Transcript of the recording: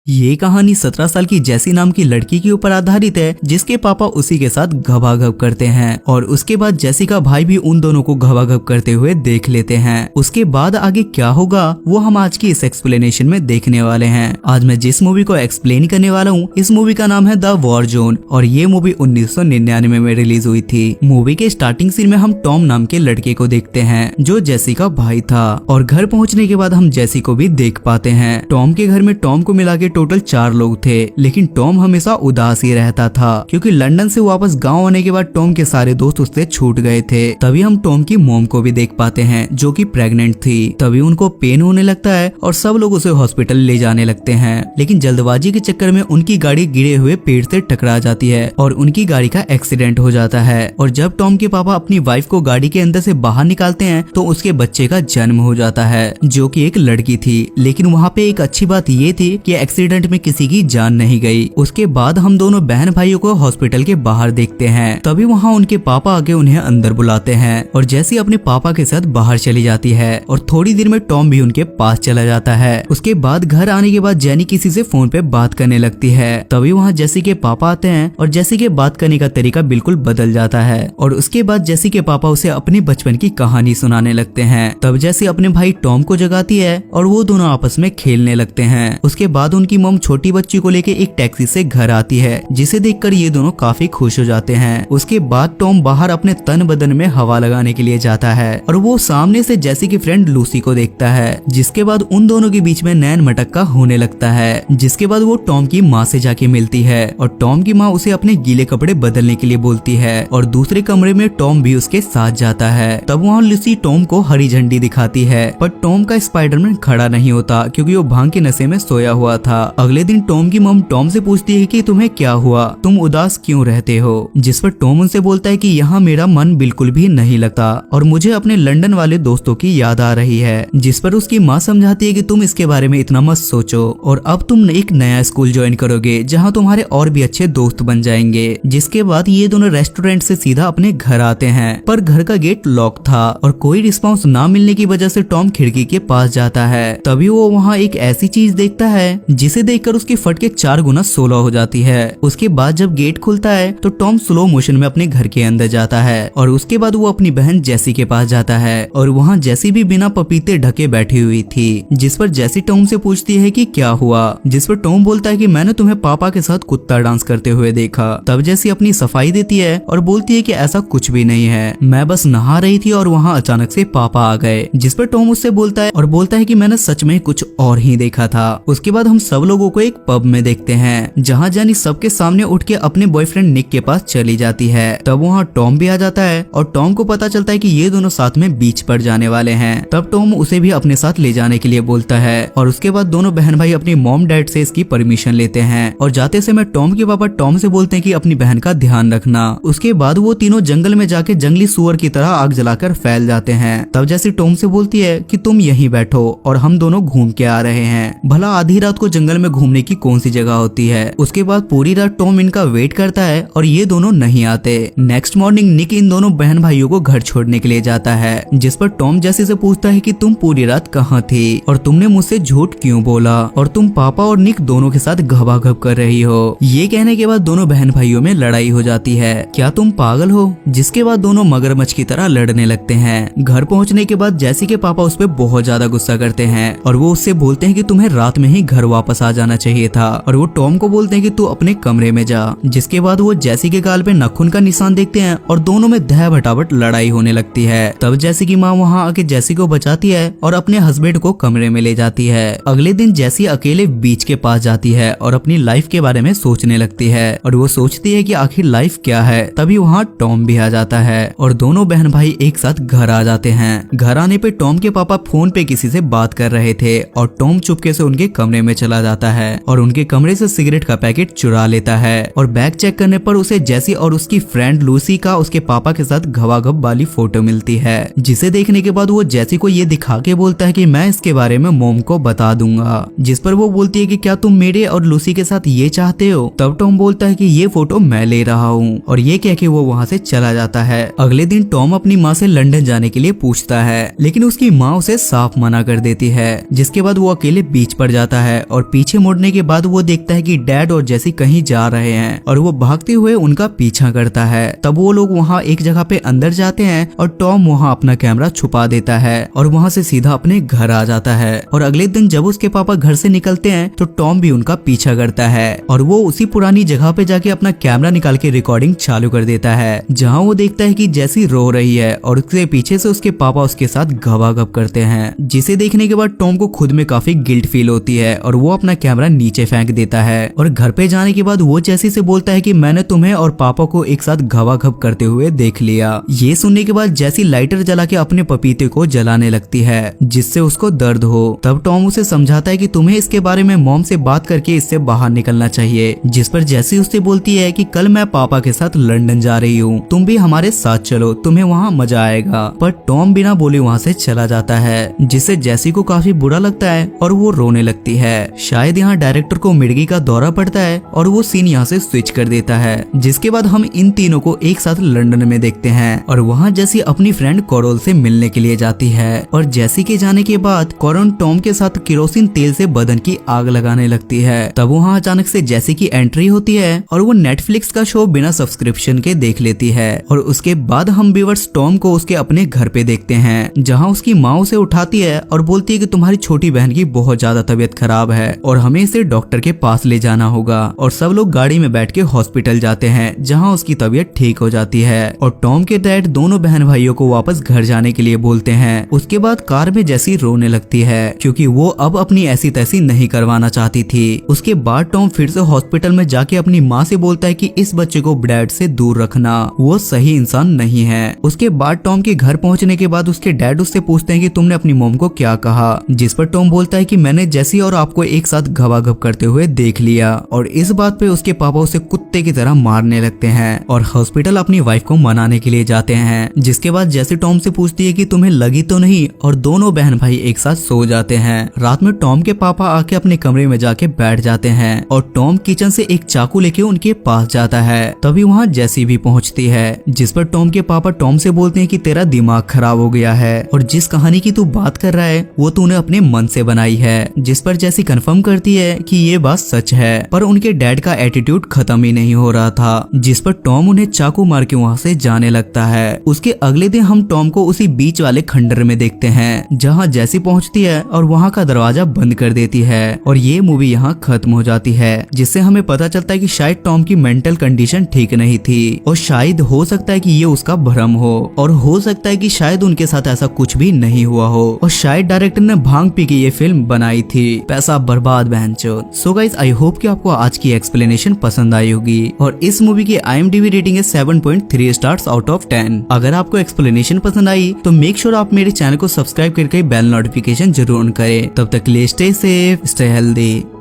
ये कहानी 17 साल की जैसी नाम की लड़की के ऊपर आधारित है, जिसके पापा उसी के साथ घबाघब करते हैं और उसके बाद जैसी का भाई भी उन दोनों को घबाघब करते हुए देख लेते हैं। उसके बाद आगे क्या होगा वो हम आज की इस एक्सप्लेनेशन में देखने वाले हैं। आज मैं जिस मूवी को एक्सप्लेन करने वाला हूँ, इस मूवी का नाम है द वॉर जोन और ये मूवी 1999 में रिलीज हुई थी। मूवी के स्टार्टिंग सीन में हम टॉम नाम के लड़के को देखते हैं जो जैसी का भाई था और घर पहुँचने के बाद हम जैसी को भी देख पाते हैं। टॉम के घर में टॉम को मिला के टोटल 4 लोग थे, लेकिन टॉम हमेशा उदास ही रहता था क्योंकि लंदन से वापस गांव आने के बाद टॉम के सारे दोस्त उससे छूट गए थे। तभी हम टॉम की मॉम को भी देख पाते हैं जो कि प्रेग्नेंट थी। तभी उनको पेन होने लगता है और सब लोग उसे हॉस्पिटल ले जाने लगते हैं, लेकिन जल्दबाजी के चक्कर में उनकी गाड़ी गिरे हुए पेड़ से टकरा जाती है और उनकी गाड़ी का एक्सीडेंट हो जाता है। और जब टॉम के पापा अपनी वाइफ को गाड़ी के अंदर से बाहर निकालते हैं तो उसके बच्चे का जन्म हो जाता है जो कि एक लड़की थी। लेकिन वहाँ पे एक अच्छी बात ये थी कि एक्सीडेंट में किसी की जान नहीं गई। उसके बाद हम दोनों बहन भाइयों को हॉस्पिटल के बाहर देखते हैं। तभी वहाँ उनके पापा आके उन्हें अंदर बुलाते हैं और जैसी अपने पापा के साथ बाहर चली जाती है और थोड़ी देर में टॉम भी उनके पास चला जाता है। उसके बाद घर आने के बाद जेनी किसी से फोन पे बात करने लगती है। तभी वहाँ जैसी के पापा आते हैं और जैसी के बात करने का तरीका बिल्कुल बदल जाता है और उसके बाद जैसी के पापा उसे अपने बचपन की कहानी सुनाने लगते हैं। तब जैसी अपने भाई टॉम को जगाती है और वो दोनों आपस में खेलने लगते हैं। उसके बाद उनकी मॉम छोटी बच्ची को लेके एक टैक्सी से घर आती है, जिसे देखकर ये दोनों काफी खुश हो जाते हैं। उसके बाद टॉम बाहर अपने तन बदन में हवा लगाने के लिए जाता है और वो सामने से जैसी की फ्रेंड लूसी को देखता है, जिसके बाद उन दोनों के बीच में नैन मटक्का होने लगता है। जिसके बाद वो टॉम की माँ से जाके मिलती है और टॉम की माँ उसे अपने गीले कपड़े बदलने के लिए बोलती है और दूसरे कमरे में टॉम भी उसके साथ जाता है। तब वहाँ लूसी टॉम को हरी झंडी दिखाती है, पर टॉम का स्पाइडरमैन खड़ा नहीं होता क्योंकि वो भांग के नशे में सोया हुआ था। अगले दिन टॉम की मॉम टॉम से पूछती है कि तुम्हें क्या हुआ, तुम उदास क्यों रहते हो। जिस पर टॉम उनसे बोलता है कि यहाँ मेरा मन बिल्कुल भी नहीं लगता और मुझे अपने लंदन वाले दोस्तों की याद आ रही है। जिस पर उसकी माँ समझाती है कि तुम इसके बारे में इतना मत सोचो और अब तुम एक नया स्कूल ज्वाइन करोगे जहाँ तुम्हारे और भी अच्छे दोस्त बन जाएंगे। जिसके बाद ये दोनों रेस्टोरेंट से सीधा अपने घर आते हैं, पर घर का गेट लॉक था और कोई रिस्पॉन्स ना मिलने की वजह से टॉम खिड़की के पास जाता है। तभी वो वहाँ एक ऐसी चीज देखता है जिसे देखकर उसकी फट के 4 गुना 16 हो जाती है। उसके बाद जब गेट खुलता है तो टॉम स्लो मोशन में अपने घर के अंदर जाता है और उसके बाद वो अपनी बहन जैसी के पास जाता है और वहाँ जैसी भी बिना पपीते ढके बैठी हुई थी। जिस पर जैसी टॉम से पूछती है कि क्या हुआ। जिस पर टॉम बोलता है कि मैंने तुम्हें पापा के साथ कुत्ता डांस करते हुए देखा। तब जैसी अपनी सफाई देती है और बोलती है कि ऐसा कुछ भी नहीं है, मैं बस नहा रही थी और वहाँ अचानक से पापा आ गए। जिस पर टॉम उससे बोलता है और बोलता है कि मैंने सच में कुछ और ही देखा था। उसके बाद हम सब लोगों को एक पब में देखते हैं जहाँ जानी सबके सामने उठ के अपने बॉयफ्रेंड निक के पास चली जाती है। तब वहाँ टॉम भी आ जाता है और टॉम को पता चलता है कि ये दोनों साथ में बीच पर जाने वाले हैं। तब टॉम उसे भी अपने साथ ले जाने के लिए बोलता है और उसके बाद दोनों बहन भाई अपनी मॉम डैड से इसकी परमिशन लेते हैं और जाते समय टॉम के पापा टॉम से बोलते हैं कि अपनी बहन का ध्यान रखना। उसके बाद वो तीनों जंगल में जाके जंगली सुअर की तरह आग जलाकर फैल जाते हैं। तब जैसी टॉम से बोलती है कि तुम यहीं बैठो और हम दोनों घूम के आ रहे हैं, भला आधी रात को जंगल में घूमने की कौन सी जगह होती है। उसके बाद पूरी रात टॉम इनका वेट करता है और ये दोनों नहीं आते। नेक्स्ट मॉर्निंग निक इन दोनों बहन भाइयों को घर छोड़ने के लिए जाता है। जिस पर टॉम जैसी से पूछता है कि तुम पूरी रात कहाँ थी और तुमने मुझसे झूठ क्यों बोला और तुम पापा और निक दोनों के साथ घबाघब कर रही हो। ये कहने के बाद दोनों बहन भाइयों में लड़ाई हो जाती है, क्या तुम पागल हो। जिसके बाद दोनों मगरमच्छ की तरह लड़ने लगते हैं। घर पहुँचने के बाद जैसी के पापा उस पर बहुत ज्यादा गुस्सा करते हैं और वो उससे बोलते हैं कि तुम्हें रात में ही घर वापस आ जाना चाहिए था और वो टॉम को बोलते हैं कि तू अपने कमरे में जा। जिसके बाद वो जैसी के गाल पे नाखून का निशान देखते हैं और दोनों में दह भटाभट लड़ाई होने लगती है। तब जैसी की माँ वहाँ आके जैसी को बचाती है और अपने हस्बैंड को कमरे में ले जाती है। अगले दिन जैसी अकेले बीच के पास जाती है और अपनी लाइफ के बारे में सोचने लगती है और वो सोचती है कि आखिर लाइफ क्या है। तभी वहाँ टॉम भी आ जाता है और दोनों बहन भाई एक साथ घर आ जाते हैं। घर आने पे टॉम के पापा फोन पे किसी से बात कर रहे थे और टॉम चुपके से उनके कमरे में चला जाता है और उनके कमरे से सिगरेट का पैकेट चुरा लेता है और बैग चेक करने पर उसे जैसी और उसकी फ्रेंड लूसी का उसके पापा के साथ घबाघब वाली फोटो मिलती है। जिसे देखने के बाद वो जैसी को ये दिखा के बोलता है कि मैं इसके बारे में मॉम को बता दूंगा। जिस पर वो बोलती है कि क्या तुम मेरे और लूसी के साथ ये चाहते हो। तब टॉम बोलता है कि ये फोटो मैं ले रहा हूँ और ये कह के वो वहाँ से चला जाता है। अगले दिन टॉम अपनी माँ से लंदन जाने के लिए पूछता है, लेकिन उसकी माँ उसे साफ मना कर देती है। जिसके बाद वो अकेले बीच पर जाता है और पीछे मुड़ने के बाद वो देखता है कि डैड और जेसी कहीं जा रहे हैं और वो भागते हुए उनका पीछा करता है। तब वो लोग वहाँ एक जगह पे अंदर जाते हैं और टॉम वहाँ अपना कैमरा छुपा देता है और वहाँ से सीधा अपने घर आ जाता है। और अगले दिन जब उसके पापा घर से निकलते हैं तो टॉम भी उनका पीछा करता है और वो उसी पुरानी जगह पे जाके अपना कैमरा निकाल के रिकॉर्डिंग चालू कर देता है, जहाँ वो देखता है कि जेसी रो रही है और उसके पीछे से उसके पापा उसके साथ गवागप करते हैं, जिसे देखने के बाद टॉम को खुद में काफी गिल्ट फील होती है और वो अपना कैमरा नीचे फेंक देता है। और घर पे जाने के बाद वो जेसी से बोलता है कि मैंने तुम्हें और पापा को एक साथ गवागप करते हुए देख लिया। ये सुनने के बाद जेसी लाइटर जला के अपने पपीते को जलाने लगती है जिससे उसको दर्द हो। तब टॉम उसे समझाता है कि तुम्हें इसके बारे में मॉम से बात करके इससे बाहर निकलना चाहिए, जिस पर जेसी उससे बोलती है कि कल मैं पापा के साथ लंदन जा रही हूँ, तुम भी हमारे साथ चलो, तुम्हें वहाँ मजा आएगा। पर टॉम बिना बोले वहाँ से चला जाता है, जिससे जेसी को काफी बुरा लगता है और वो रोने लगती है। शायद यहाँ डायरेक्टर को मिर्गी का दौरा पड़ता है और वो सीन यहाँ से स्विच कर देता है, जिसके बाद हम इन तीनों को एक साथ लंदन में देखते हैं और वहाँ जेसी अपनी फ्रेंड कोरल से मिलने के लिए जाती है। और जेसी के जाने के बाद कोरल टॉम के साथ केरोसिन तेल से बदन की आग लगाने लगती है। तब वहाँ अचानक से जेसी की एंट्री होती है और वो नेटफ्लिक्स का शो बिना सब्सक्रिप्शन के देख लेती है। और उसके बाद हम व्यूअर्स टॉम को उसके अपने घर पे देखते हैं, जहाँ उसकी माँ उसे उठाती है और बोलती है कि तुम्हारी छोटी बहन की बहुत ज्यादा तबीयत खराब है और हमें इसे डॉक्टर के पास ले जाना होगा। और सब लोग गाड़ी में बैठ के हॉस्पिटल जाते हैं, जहाँ उसकी तबीयत ठीक हो जाती है। और टॉम के डैड दोनों बहन भाइयों को वापस घर जाने के लिए बोलते हैं। उसके बाद कार में जेसी रोने लगती है क्योंकि वो अब अपनी ऐसी तैसी नहीं करवाना चाहती थी। उसके बाद टॉम फिर से हॉस्पिटल में जाके अपनी माँ से बोलता है कि इस बच्चे को डैड से दूर रखना, वो सही इंसान नहीं है। उसके बाद टॉम के घर पहुंचने के बाद उसके डैड उससे पूछते हैं कि तुमने अपनी मॉम को क्या कहा, जिस पर टॉम बोलता है कि मैंने जेसी और आपको एक साथ गवागप करते हुए देख लिया। और इस बात पे उसके पापा उसे कुत्ते की तरह मारने लगते हैं और हॉस्पिटल अपनी वाइफ को मनाने के लिए जाते हैं। जिसके बाद जेसी टॉम से पूछती है कि तुम्हें लगी तो नहीं, और दोनों बहन भाई एक साथ सो जाते हैं। रात में टॉम के पापा आके अपने कमरे में जाके बैठ जाते हैं और टॉम किचन से एक चाकू लेके उनके पास जाता है। तभी वहाँ जेसी भी पहुँचती है, जिस पर टॉम के पापा टॉम से बोलते हैं कि तेरा दिमाग खराब हो गया है और जिस कहानी की तू बात कर रहा है वो तूने अपने मन से बनाई है। जिस पर जेसी कंफर्म करती है कि ये बात सच है, पर उनके डैड का एटीट्यूड खत्म ही नहीं हो रहा था, जिस पर टॉम उन्हें चाकू मार के वहाँ से जाने लगता है। उसके अगले दिन हम टॉम को उसी बीच वाले खंडर में देखते हैं, जहाँ जेसी पहुँचती है और वहाँ का दरवाजा बंद कर देती है और ये मूवी यहाँ खत्म हो जाती है, जिससे हमें पता चलता है कि शायद टॉम की मेंटल कंडीशन ठीक नहीं थी और शायद हो सकता है कि ये उसका भ्रम हो और हो सकता है कि शायद उनके साथ ऐसा कुछ भी नहीं हुआ हो और शायद डायरेक्टर ने भांग पी के ये फिल्म बनाई थी। पैसा बर्बाद बहनचोद। सो गाइस, आई होप कि आपको आज की एक्सप्लेनेशन पसंद आई होगी और इस मूवी की IMDb रेटिंग है 7.3 स्टार्स आउट ऑफ 10। अगर आपको एक्सप्लेनेशन पसंद आई तो मेक श्योर आप मेरे चैनल को सब्सक्राइब करके बेल नोटिफिकेशन जरूर ऑन करें। तब तक ले स्टे सेफ, स्टे हेल्दी।